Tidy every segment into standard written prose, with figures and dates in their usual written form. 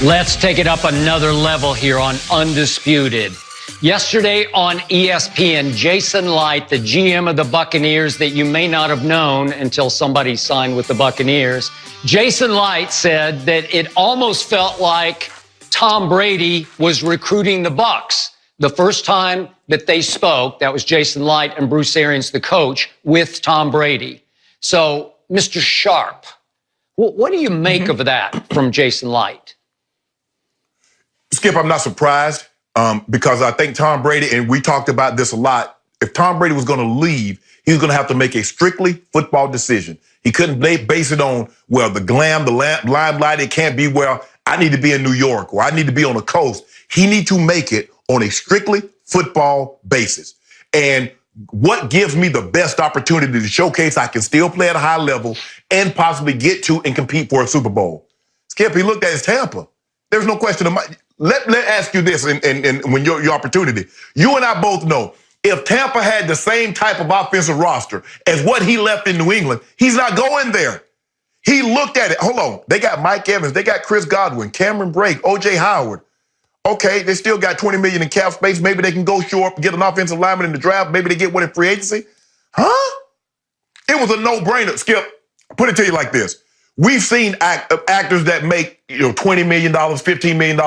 Let's take it up another level here on Undisputed. Yesterday on ESPN, Jason Licht, the GM of the Buccaneers that you may not have known until somebody signed with the Buccaneers, Jason Licht said that it almost felt like Tom Brady was recruiting the Bucs. The first time that they spoke, that was Jason Licht and Bruce Arians, the coach, with Tom Brady. So, Mr. Sharp, what do you make of that from Jason Licht? Skip, I'm not surprised because I think Tom Brady, and we talked about this a lot, if Tom Brady was going to leave, he was going to have to make a strictly football decision. He couldn't base it on, well, the glam, the limelight, it can't be, well, I need to be in New York or I need to be on the coast. He need to make it on a strictly football basis. And what gives me the best opportunity to showcase I can still play at a high level and possibly get to and compete for a Super Bowl? Skip, he looked at his Tampa. There's no question of my. Let ask you this, and when your opportunity. You and I both know if Tampa had the same type of offensive roster as what he left in New England, he's not going there. He looked at it. Hold on. They got Mike Evans. They got Chris Godwin, Cameron Brake, O.J. Howard. Okay, they still got $20 million in cap space. Maybe they can go shore up and get an offensive lineman in the draft. Maybe they get one in free agency. Huh? It was a no-brainer. Skip, put it to you like this. We've seen actors that make $20 million, $15 million,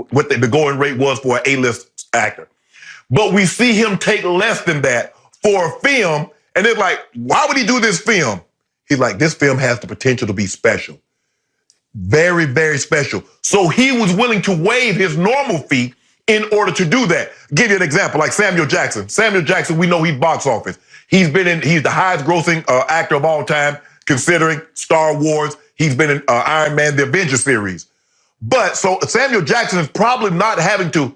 what the going rate was for an A-list actor. But we see him take less than that for a film, and it's like, why would he do this film? He's like, this film has the potential to be special. Very, very special. So he was willing to waive his normal fee in order to do that. Give you an example, like Samuel Jackson. Samuel Jackson, we know he's box office. He's the highest grossing actor of all time, considering Star Wars. He's been in Iron Man, the Avengers series. But so Samuel Jackson is probably not having to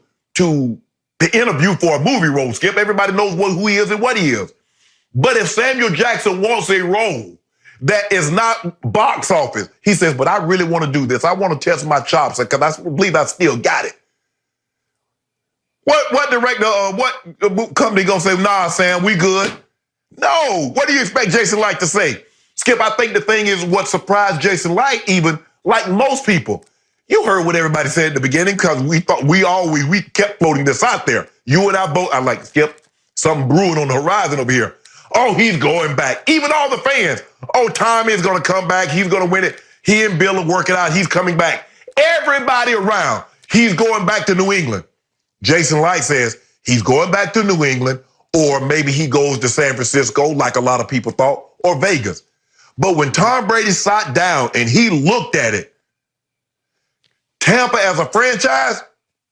interview for a movie role, Skip. Everybody knows who he is and what he is. But if Samuel Jackson wants a role that is not box office, he says, but I really want to do this. I want to test my chops because I believe I still got it. What director, what company gonna say, nah, Sam, we good? No. What do you expect Jason Licht to say? Skip, I think the thing is what surprised Jason Licht, even like most people. You heard what everybody said at the beginning because we thought we kept floating this out there. You and I both, I'm like, Skip, something brewing on the horizon over here. Oh, he's going back. Even all the fans. Oh, Tommy is going to come back. He's going to win it. He and Bill will work it out. He's coming back. Everybody around, he's going back to New England. Jason Licht says he's going back to New England, or maybe he goes to San Francisco like a lot of people thought, or Vegas. But when Tom Brady sat down and he looked at it, Tampa as a franchise,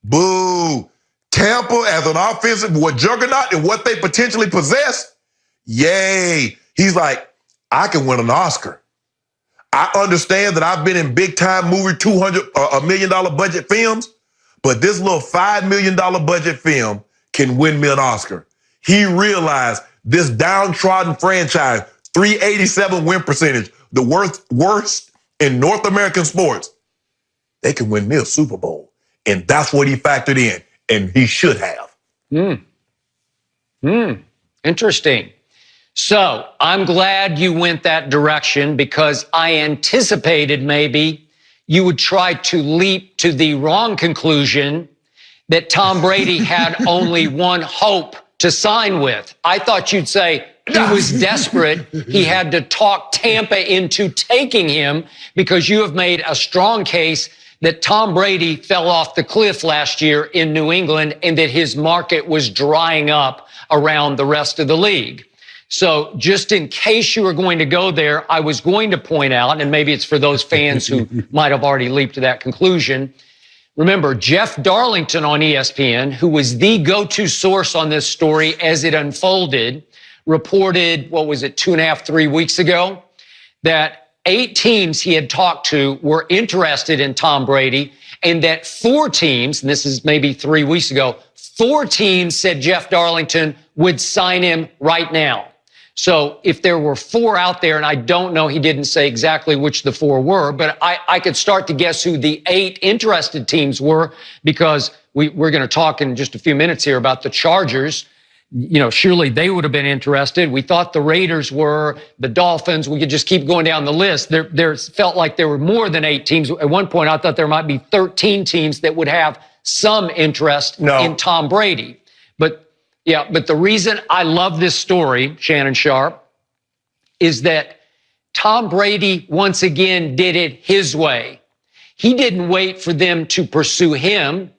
boo. Tampa as an offensive juggernaut and what they potentially possess, yay. He's like, I can win an Oscar. I understand that I've been in big time movie, $1 million budget films, but this little $5 million budget film can win me an Oscar. He realized this downtrodden franchise, 387 win percentage, the worst in North American sports, they can win me a Super Bowl. And that's what he factored in, and he should have. Interesting. So I'm glad you went that direction because I anticipated maybe you would try to leap to the wrong conclusion that Tom Brady had only one hope to sign with. I thought you'd say he was desperate. He had to talk Tampa into taking him because you have made a strong case that Tom Brady fell off the cliff last year in New England and that his market was drying up around the rest of the league. So just in case you were going to go there, I was going to point out, and maybe it's for those fans who might have already leaped to that conclusion. Remember, Jeff Darlington on ESPN, who was the go-to source on this story as it unfolded, reported, 2.5, 3 weeks ago, that 8 teams he had talked to were interested in Tom Brady, and that 4 teams, and this is maybe 3 weeks ago, 4 teams said Jeff Darlington would sign him right now. So if there were 4 out there, and I don't know, he didn't say exactly which the 4 were, but I could start to guess who the 8 interested teams were because we're going to talk in just a few minutes here about the Chargers. surely they would have been interested. We thought the Raiders were, the Dolphins. We could just keep going down the list. There felt like there were more than 8 teams. At one point, I thought there might be 13 teams that would have some interest in Tom Brady. But the reason I love this story, Shannon Sharp, is that Tom Brady once again did it his way. He didn't wait for them to pursue him.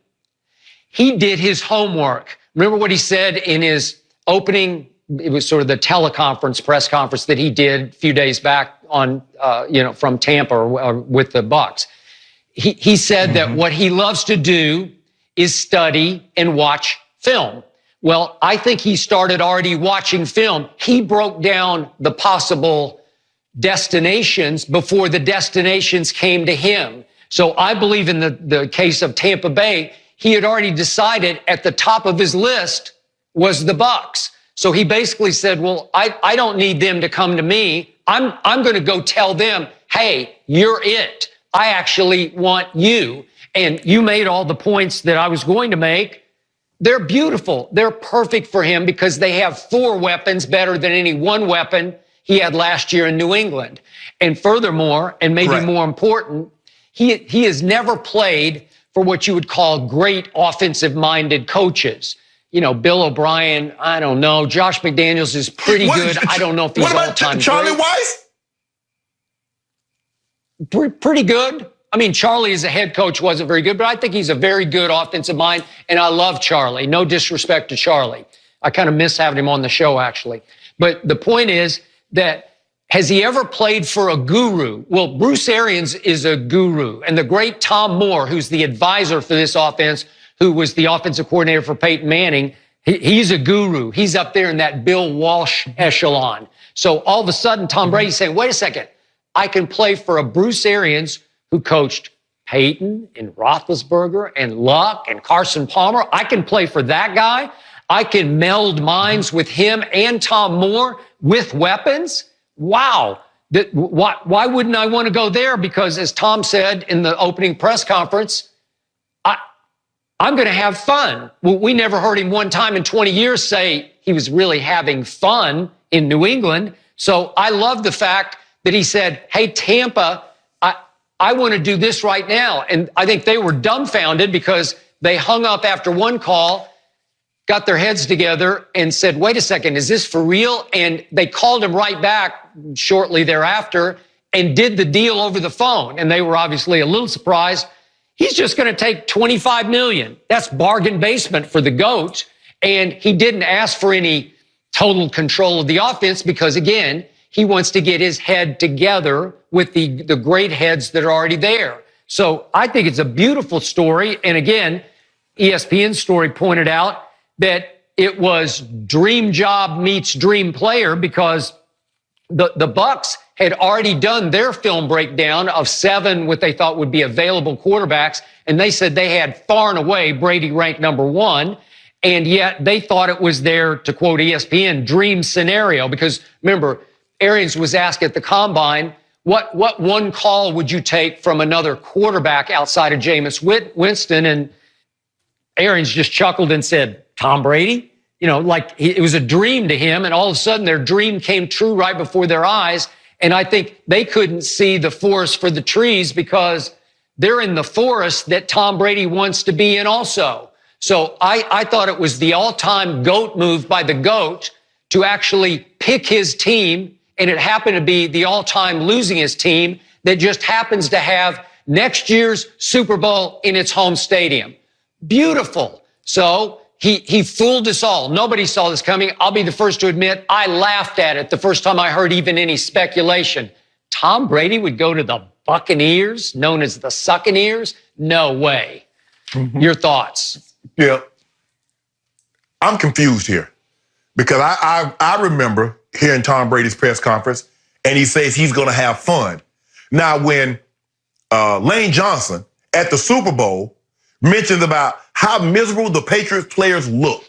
He did his homework. Remember what he said in his opening, it was sort of the teleconference, press conference that he did a few days back on, from Tampa or with the Bucs. He said that what he loves to do is study and watch film. Well, I think he started already watching film. He broke down the possible destinations before the destinations came to him. So I believe in the case of Tampa Bay, he had already decided at the top of his list was the Bucs. So he basically said, well, I don't need them to come to me. I'm going to go tell them, hey, you're it. I actually want you. And you made all the points that I was going to make. They're beautiful. They're perfect for him because they have 4 weapons better than any 1 weapon he had last year in New England. And furthermore, and maybe more important, he has never played for what you would call great offensive-minded coaches. Bill O'Brien, I don't know. Josh McDaniels is pretty good. I don't know if he's all-time great. Charlie Weiss? Pretty good. I mean, Charlie as a head coach wasn't very good, but I think he's a very good offensive mind, and I love Charlie. No disrespect to Charlie. I kind of miss having him on the show, actually. But the point is that has he ever played for a guru? Well, Bruce Arians is a guru, and the great Tom Moore, who's the advisor for this offense, who was the offensive coordinator for Peyton Manning, he's a guru. He's up there in that Bill Walsh echelon. So all of a sudden, Tom Brady's saying, wait a second, I can play for a Bruce Arians who coached Peyton and Roethlisberger and Luck and Carson Palmer. I can play for that guy. I can meld minds with him and Tom Moore with weapons. Wow. Why wouldn't I want to go there? Because as Tom said in the opening press conference, I'm going to have fun. Well, we never heard him one time in 20 years say he was really having fun in New England. So I love the fact that he said, hey, Tampa, I want to do this right now. And I think they were dumbfounded because they hung up after one call, got their heads together and said, wait a second, is this for real? And they called him right back shortly thereafter and did the deal over the phone. And they were obviously a little surprised. He's just going to take $25 million. That's bargain basement for the GOAT. And he didn't ask for any total control of the offense because, again, he wants to get his head together with the great heads that are already there. So I think it's a beautiful story. And again, ESPN's story pointed out that it was dream job meets dream player because the Bucs had already done their film breakdown of 7 what they thought would be available quarterbacks. And they said they had far and away Brady ranked number 1. And yet they thought it was their, to quote ESPN, dream scenario. Because remember, Arians was asked at the combine, what one call would you take from another quarterback outside of Jameis Winston? And Arians just chuckled and said, Tom Brady? Like it was a dream to him. And all of a sudden their dream came true right before their eyes. And I think they couldn't see the forest for the trees because they're in the forest that Tom Brady wants to be in also. So I thought it was the all-time GOAT move by the GOAT to actually pick his team. And it happened to be the all-time losingest team that just happens to have next year's Super Bowl in its home stadium. Beautiful. So he fooled us all. Nobody saw this coming. I'll be the first to admit I laughed at it the first time I heard even any speculation. Tom Brady would go to the Buccaneers, known as the Succaneers? No way. Your thoughts? Yeah. I'm confused here because I remember hearing Tom Brady's press conference and he says he's going to have fun. Now, when Lane Johnson at the Super Bowl mentioned about how miserable the Patriots players look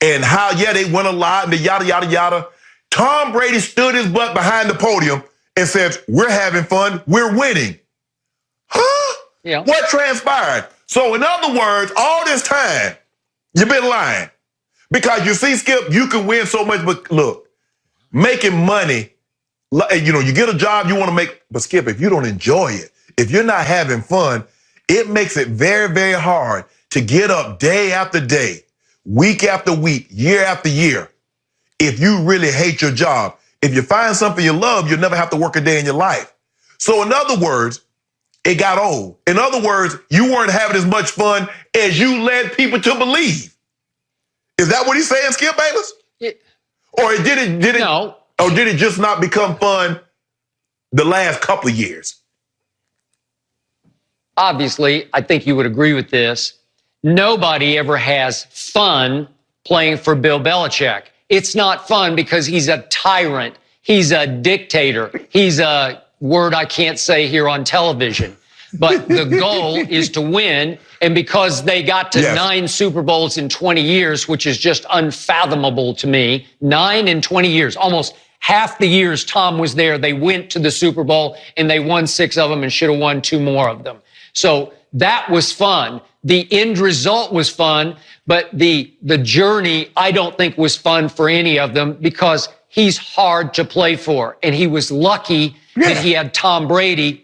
and how, they won a lot and the yada, yada, yada, Tom Brady stood his butt behind the podium and said, we're having fun, we're winning. Huh? Yeah. What transpired? So in other words, all this time, you've been lying Because you see, Skip, you can win so much, but look, making money, you get a job you want to make, but Skip, if you don't enjoy it, if you're not having fun, it makes it very, very hard to get up day after day, week after week, year after year. If you really hate your job, if you find something you love, you'll never have to work a day in your life. So in other words, it got old. In other words, you weren't having as much fun as you led people to believe. Is that what he's saying, Skip Bayless? Or did it No. Or did it just not become fun the last couple of years? Obviously, I think you would agree with this. Nobody ever has fun playing for Bill Belichick. It's not fun because he's a tyrant. He's a dictator. He's a word I can't say here on television. But the goal is to win. And because they got to 9 Super Bowls in 20 years, which is just unfathomable to me, 9 in 20 years, almost half the years Tom was there, they went to the Super Bowl and they won 6 of them and should have won 2 more of them. So that was fun. The end result was fun, but the journey I don't think was fun for any of them because he's hard to play for. And he was lucky that he had Tom Brady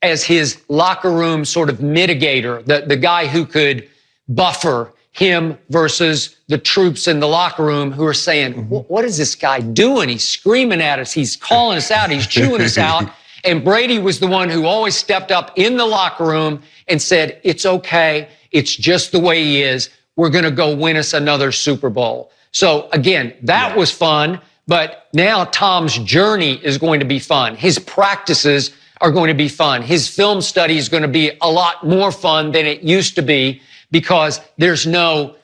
as his locker room sort of mitigator, the guy who could buffer him versus the troops in the locker room who are saying, what is this guy doing? He's screaming at us. He's calling us out. He's chewing us out. And Brady was the one who always stepped up in the locker room and said, it's okay. It's just the way he is. We're going to go win us another Super Bowl. So again, that was fun. But now Tom's journey is going to be fun. His practices are going to be fun. His film study is going to be a lot more fun than it used to be because there's no